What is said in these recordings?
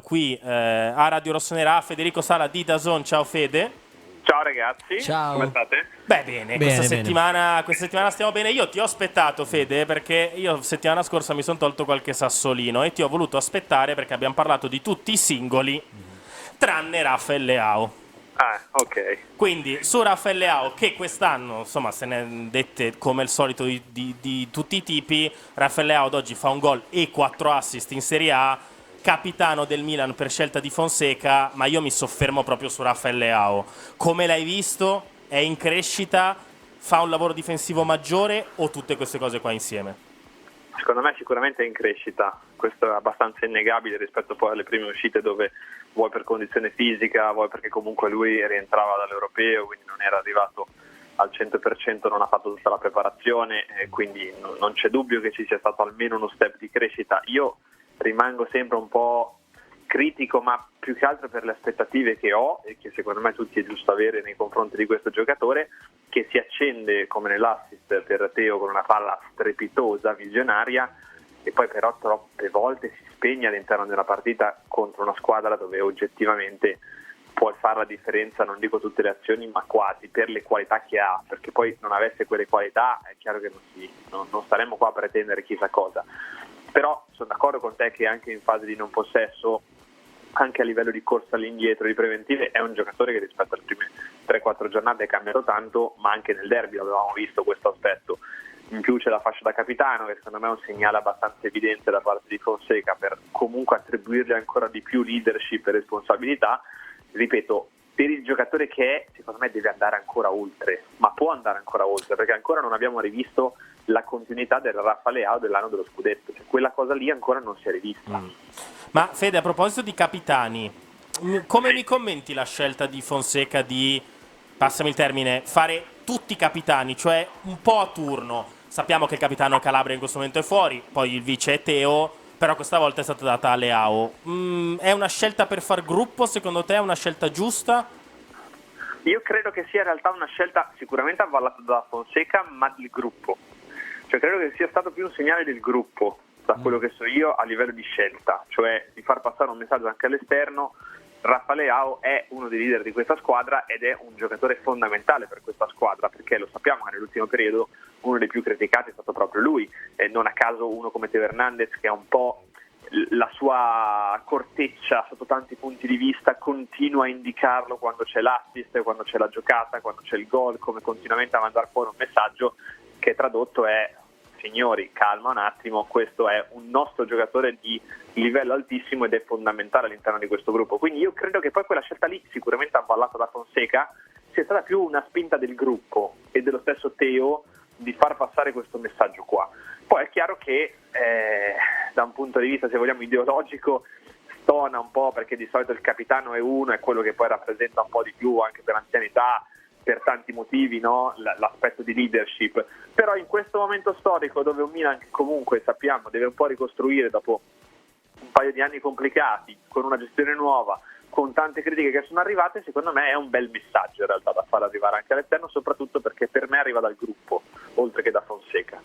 Qui a Radio Rossonera, Federico Sala di DAZN. Ciao Fede. Ciao ragazzi, Ciao. come state? Beh, bene, questa settimana stiamo bene. Io ti ho aspettato, Fede, perché io settimana scorsa mi sono tolto qualche sassolino e ti ho voluto aspettare perché abbiamo parlato di tutti i singoli tranne Rafael Leao. Ah, ok. Quindi su Rafael Leao, che quest'anno insomma se ne dette come al solito di tutti i tipi. Rafael Leao ad oggi fa un gol e 4 assist in Serie A, capitano del Milan per scelta di Fonseca, ma io mi soffermo proprio su Rafael Leao. Come l'hai visto? È in crescita? Fa un lavoro difensivo maggiore o tutte queste cose qua insieme? Secondo me sicuramente è in crescita, questo è abbastanza innegabile rispetto poi alle prime uscite dove vuoi per condizione fisica, vuoi perché comunque lui rientrava dall'Europeo, quindi non era arrivato al 100%, non ha fatto tutta la preparazione, quindi non c'è dubbio che ci sia stato almeno uno step di crescita. Io rimango sempre un po' critico, ma più che altro per le aspettative che ho e che secondo me tutti è giusto avere nei confronti di questo giocatore, che si accende come nell'assist per Teo con una palla strepitosa, visionaria, e poi però troppe volte si spegne all'interno della partita contro una squadra dove oggettivamente puoi fare la differenza, non dico tutte le azioni, ma quasi, per le qualità che ha, perché poi non avesse quelle qualità è chiaro che non staremmo qua a pretendere chissà cosa. Però sono d'accordo con te che anche in fase di non possesso, anche a livello di corsa all'indietro, di preventive, è un giocatore che rispetto alle prime 3-4 giornate è cambiato tanto, ma anche nel derby avevamo visto questo aspetto. In più c'è la fascia da capitano, che secondo me è un segnale abbastanza evidente da parte di Fonseca per comunque attribuirgli ancora di più leadership e responsabilità. Ripeto, per il giocatore che è, secondo me deve andare ancora oltre, ma può andare ancora oltre, perché ancora non abbiamo rivisto la continuità del Rafa Leao dell'anno dello scudetto, cioè quella cosa lì ancora non si è rivista. Ma Fede, a proposito di capitani, come mi commenti la scelta di Fonseca di, passami il termine, fare tutti i capitani, cioè un po' a turno? Sappiamo che il capitano Calabria in questo momento è fuori, poi il vice è Teo, però questa volta è stata data a Leao. È una scelta per far gruppo, secondo te? È una scelta giusta? Io credo che sia in realtà una scelta sicuramente avvallata da Fonseca, ma del gruppo. Cioè credo che sia stato più un segnale del gruppo, da quello che so io, a livello di scelta, cioè di far passare un messaggio anche all'esterno. Rafa Leao è uno dei leader di questa squadra ed è un giocatore fondamentale per questa squadra, perché lo sappiamo che nell'ultimo periodo uno dei più criticati è stato proprio lui, e non a caso uno come Teo Hernandez, che ha un po' la sua corteccia sotto tanti punti di vista, continua a indicarlo quando c'è l'assist, quando c'è la giocata, quando c'è il gol, come continuamente a mandare fuori un messaggio che tradotto è: signori, calma un attimo, questo è un nostro giocatore di livello altissimo ed è fondamentale all'interno di questo gruppo. Quindi io credo che poi quella scelta lì, sicuramente avvallata da Fonseca, sia stata più una spinta del gruppo e dello stesso Teo di far passare questo messaggio qua. Poi è chiaro che da un punto di vista, se vogliamo, ideologico, stona un po', perché di solito il capitano è uno, è quello che poi rappresenta un po' di più anche per anzianità, per tanti motivi, no? L'aspetto di leadership. Però in questo momento storico, dove un Milan che comunque sappiamo deve un po' ricostruire dopo un paio di anni complicati, con una gestione nuova, con tante critiche che sono arrivate, secondo me è un bel messaggio in realtà da far arrivare anche all'esterno, soprattutto perché per me arriva dal gruppo, oltre che da Fonseca.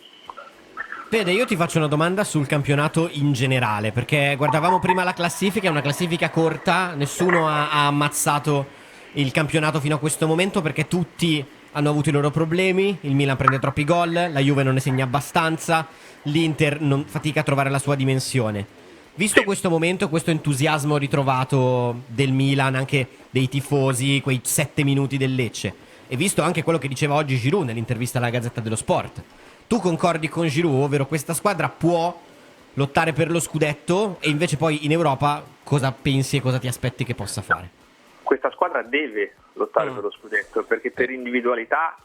Fede, io ti faccio una domanda sul campionato in generale, perché guardavamo prima la classifica, è una classifica corta, nessuno ha ammazzato il campionato fino a questo momento perché tutti hanno avuto i loro problemi. Il Milan prende troppi gol, la Juve non ne segna abbastanza, l'Inter non fatica a trovare la sua dimensione. Visto questo momento, questo entusiasmo ritrovato del Milan, anche dei tifosi, quei 7 minuti del Lecce, e visto anche quello che diceva oggi Giroud nell'intervista alla Gazzetta dello Sport, tu concordi con Giroud, ovvero questa squadra può lottare per lo scudetto, e invece poi in Europa cosa pensi e cosa ti aspetti che possa fare? Questa squadra deve lottare per lo scudetto, perché per individualità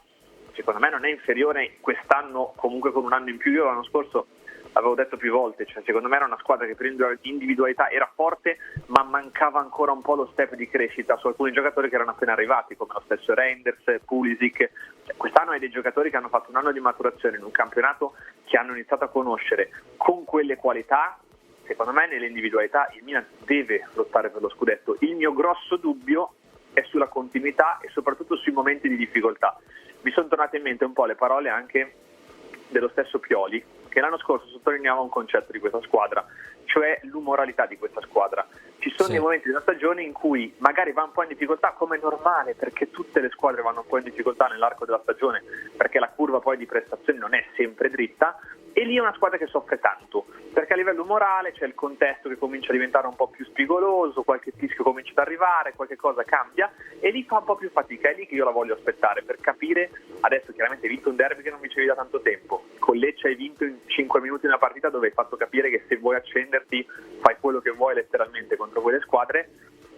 secondo me non è inferiore quest'anno, comunque con un anno in più. Io l'anno scorso avevo detto più volte, cioè secondo me era una squadra che per individualità era forte, ma mancava ancora un po' lo step di crescita su alcuni giocatori che erano appena arrivati, come lo stesso Reinders, Pulisic. Cioè, quest'anno hai dei giocatori che hanno fatto un anno di maturazione in un campionato che hanno iniziato a conoscere con quelle qualità. Secondo me nelle individualità il Milan deve lottare per lo scudetto. Il mio grosso dubbio è sulla continuità e soprattutto sui momenti di difficoltà. Mi sono tornate in mente un po' le parole anche dello stesso Pioli, che l'anno scorso sottolineava un concetto di questa squadra, cioè l'umoralità di questa squadra. Ci sono dei momenti della stagione in cui magari va un po' in difficoltà, come è normale, perché tutte le squadre vanno un po' in difficoltà nell'arco della stagione, perché la curva poi di prestazioni non è sempre dritta, e lì è una squadra che soffre tanto, perché a livello morale c'è il contesto che comincia a diventare un po' più spigoloso, qualche fischio comincia ad arrivare, qualche cosa cambia, e lì fa un po' più fatica. È lì che io la voglio aspettare per capire. Adesso chiaramente hai vinto un derby che non vincevi da tanto tempo, con Lecce hai vinto in 5 minuti una partita dove hai fatto capire che se vuoi accenderti fai quello che vuoi letteralmente contro quelle squadre.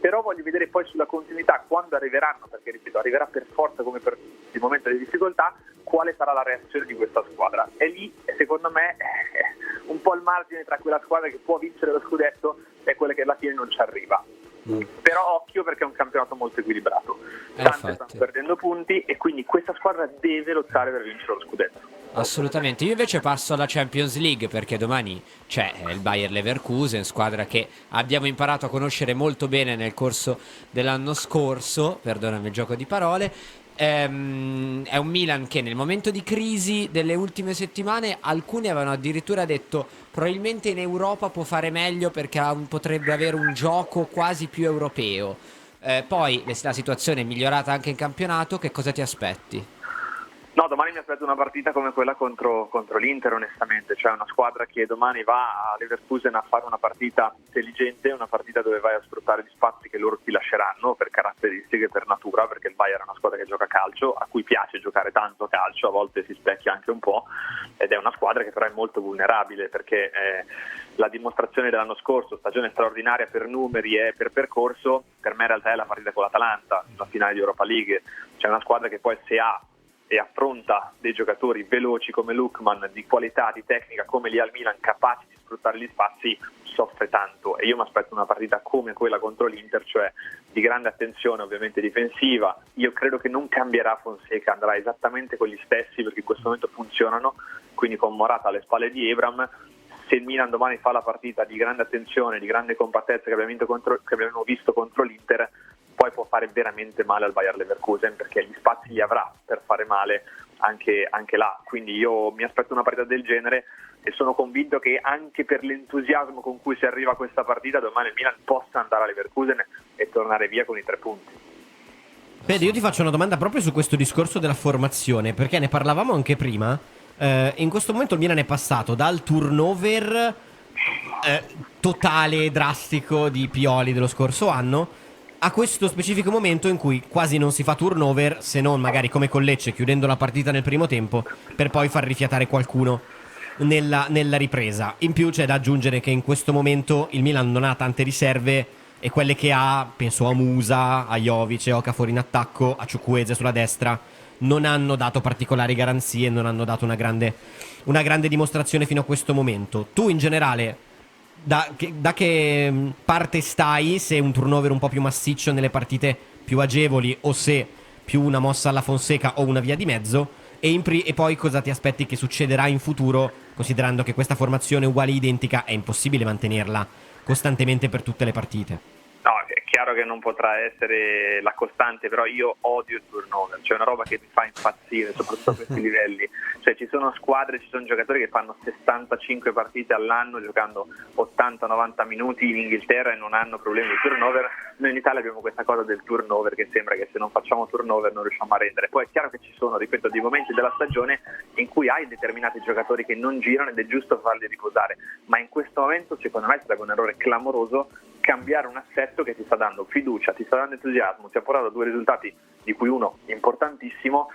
Però voglio vedere poi sulla continuità, quando arriveranno, perché ripeto, arriverà per forza come per il momento di difficoltà, quale sarà la reazione di questa squadra. E lì, secondo me, un po' il margine tra quella squadra che può vincere lo scudetto e quella che alla fine non ci arriva. Però occhio, perché è un campionato molto equilibrato. Tante stanno perdendo punti e quindi questa squadra deve lottare per vincere lo scudetto. Assolutamente. Io invece passo alla Champions League, perché domani c'è il Bayer Leverkusen, squadra che abbiamo imparato a conoscere molto bene nel corso dell'anno scorso, perdonami il gioco di parole. È un Milan che nel momento di crisi delle ultime settimane alcuni avevano addirittura detto probabilmente in Europa può fare meglio perché potrebbe avere un gioco quasi più europeo. Poi la situazione è migliorata anche in campionato. Che cosa ti aspetti? No, domani mi aspetto una partita come quella contro l'Inter, onestamente, cioè una squadra che domani va a Leverkusen a fare una partita intelligente, una partita dove vai a sfruttare gli spazi che loro ti lasceranno per caratteristiche, per natura, perché il Bayern è una squadra che gioca a calcio, a cui piace giocare tanto a calcio, a volte si specchia anche un po', ed è una squadra che però è molto vulnerabile, perché la dimostrazione dell'anno scorso, stagione straordinaria per numeri e per percorso, per me in realtà è la partita con l'Atalanta, la finale di Europa League. C'è una squadra che poi se ha e affronta dei giocatori veloci come Lookman, di qualità, di tecnica come lì al Milan, capaci di sfruttare gli spazi, soffre tanto. E io mi aspetto una partita come quella contro l'Inter, cioè di grande attenzione ovviamente difensiva. Io credo che non cambierà Fonseca, andrà esattamente con gli stessi perché in questo momento funzionano, quindi con Morata alle spalle di Ebram. Se il Milan domani fa la partita di grande attenzione, di grande compattezza che abbiamo visto contro l'Inter, poi può fare veramente male al Bayer Leverkusen, perché gli spazi li avrà per fare male anche là. Quindi io mi aspetto una partita del genere e sono convinto che anche per l'entusiasmo con cui si arriva a questa partita domani il Milan possa andare a Leverkusen e tornare via con i 3 punti. Fede, io ti faccio una domanda proprio su questo discorso della formazione, perché ne parlavamo anche prima. In questo momento il Milan è passato dal turnover totale, drastico di Pioli dello scorso anno a questo specifico momento in cui quasi non si fa turnover, se non magari come con Lecce chiudendo la partita nel primo tempo per poi far rifiatare qualcuno nella ripresa. In più c'è da aggiungere che in questo momento il Milan non ha tante riserve e quelle che ha, penso a Musa, a Jovic e Okafor in attacco, a Chukwueze sulla destra, non hanno dato particolari garanzie, non hanno dato una grande dimostrazione fino a questo momento. Tu in generale da che parte stai, se un turnover un po' più massiccio nelle partite più agevoli o se più una mossa alla Fonseca o una via di mezzo, e poi cosa ti aspetti che succederà in futuro, considerando che questa formazione uguale e identica è impossibile mantenerla costantemente per tutte le partite? No, è chiaro che non potrà essere la costante, però io odio il turnover, cioè una roba che mi fa impazzire, soprattutto a questi livelli. Cioè ci sono squadre, ci sono giocatori che fanno 65 partite all'anno giocando 80-90 minuti in Inghilterra e non hanno problemi di turnover. Noi in Italia abbiamo questa cosa del turnover che sembra che se non facciamo turnover non riusciamo a rendere. Poi è chiaro che ci sono, ripeto, dei momenti della stagione in cui hai determinati giocatori che non girano ed è giusto farli riposare, ma in questo momento secondo me è stato un errore clamoroso cambiare un assetto che ti sta dando fiducia, ti sta dando entusiasmo, ti ha portato a 2 risultati di cui uno importantissimo.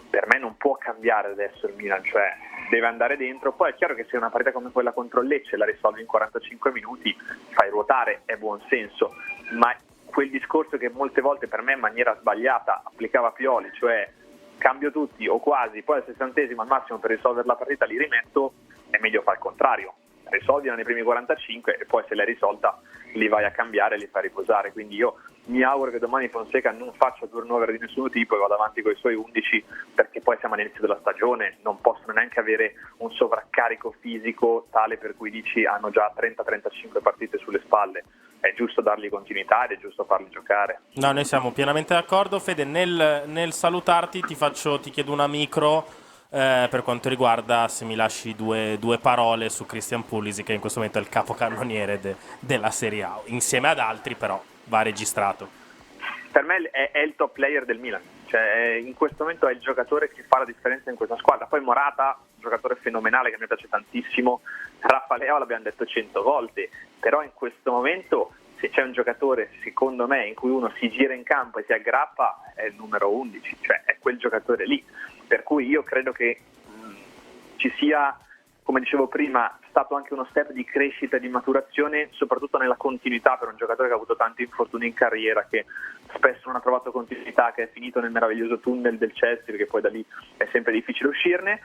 Per me non può cambiare adesso il Milan, cioè deve andare dentro. Poi è chiaro che se una partita come quella contro il Lecce la risolvi in 45 minuti, fai ruotare, è buon senso, ma quel discorso che molte volte per me in maniera sbagliata applicava Pioli, cioè cambio tutti o quasi, poi al 60° al massimo per risolvere la partita li rimetto, è meglio fare il contrario, risolvila nei primi 45 e poi se l'hai risolta li vai a cambiare e li fai riposare. Quindi io mi auguro che domani Fonseca non faccia turnover di nessun tipo e vada avanti con i suoi 11, perché poi siamo all'inizio della stagione, non possono neanche avere un sovraccarico fisico tale per cui dici hanno già 30-35 partite sulle spalle. È giusto dargli continuità ed è giusto farli giocare. No, noi siamo pienamente d'accordo. Fede, nel salutarti ti chiedo una micro per quanto riguarda, se mi lasci due parole su Christian Pulisic, che in questo momento è il capocannoniere della Serie A, insieme ad altri però va registrato. Per me è il top player del Milan, cioè in questo momento è il giocatore che fa la differenza in questa squadra. Poi Morata, un giocatore fenomenale che mi piace tantissimo, Rafa Leao l'abbiamo detto 100 volte, però in questo momento se c'è un giocatore, secondo me, in cui uno si gira in campo e si aggrappa, è il numero 11, cioè è quel giocatore lì. Per cui io credo che ci sia, come dicevo prima, stato anche uno step di crescita e di maturazione, soprattutto nella continuità, per un giocatore che ha avuto tanti infortuni in carriera, che spesso non ha trovato continuità, che è finito nel meraviglioso tunnel del Chelsea, perché poi da lì è sempre difficile uscirne,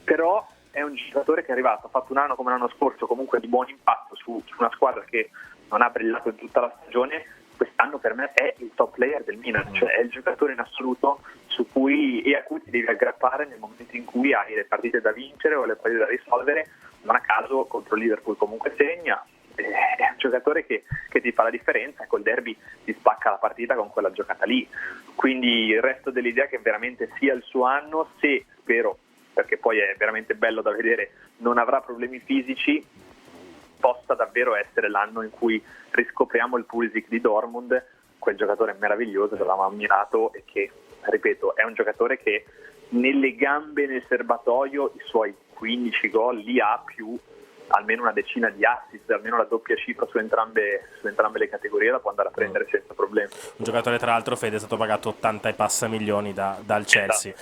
però è un giocatore che è arrivato, ha fatto un anno come l'anno scorso comunque di buon impatto su una squadra che non ha brillato in tutta la stagione. Quest'anno per me è il top player del Milan, cioè è il giocatore in assoluto a cui ti devi aggrappare nel momento in cui hai le partite da vincere o le partite da risolvere. Non a caso contro il Liverpool comunque segna, è un giocatore che ti fa la differenza e col derby ti spacca la partita con quella giocata lì. Quindi resto dell'idea che veramente sia il suo anno, se spero, perché poi è veramente bello da vedere, non avrà problemi fisici, possa davvero essere l'anno in cui riscopriamo il Pulisic di Dortmund, quel giocatore meraviglioso che avevamo ammirato e che, ripeto, è un giocatore che nelle gambe, nel serbatoio, i suoi 15 gol li ha, più almeno una decina di assist, almeno la doppia cifra su entrambe le categorie la può andare a prendere senza problemi. Un giocatore, tra l'altro, Fede, è stato pagato 80 e passa milioni dal Chelsea.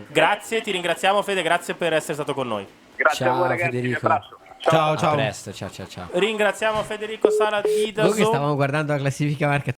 Grazie, ti ringraziamo Fede, grazie per essere stato con noi. Grazie Ciao, a voi ragazzi, Federico. un abbraccio. Ciao, A ciao. presto, ciao ciao ciao. Ringraziamo Federico Sala di Noi che DAZN. stavamo guardando la classifica marca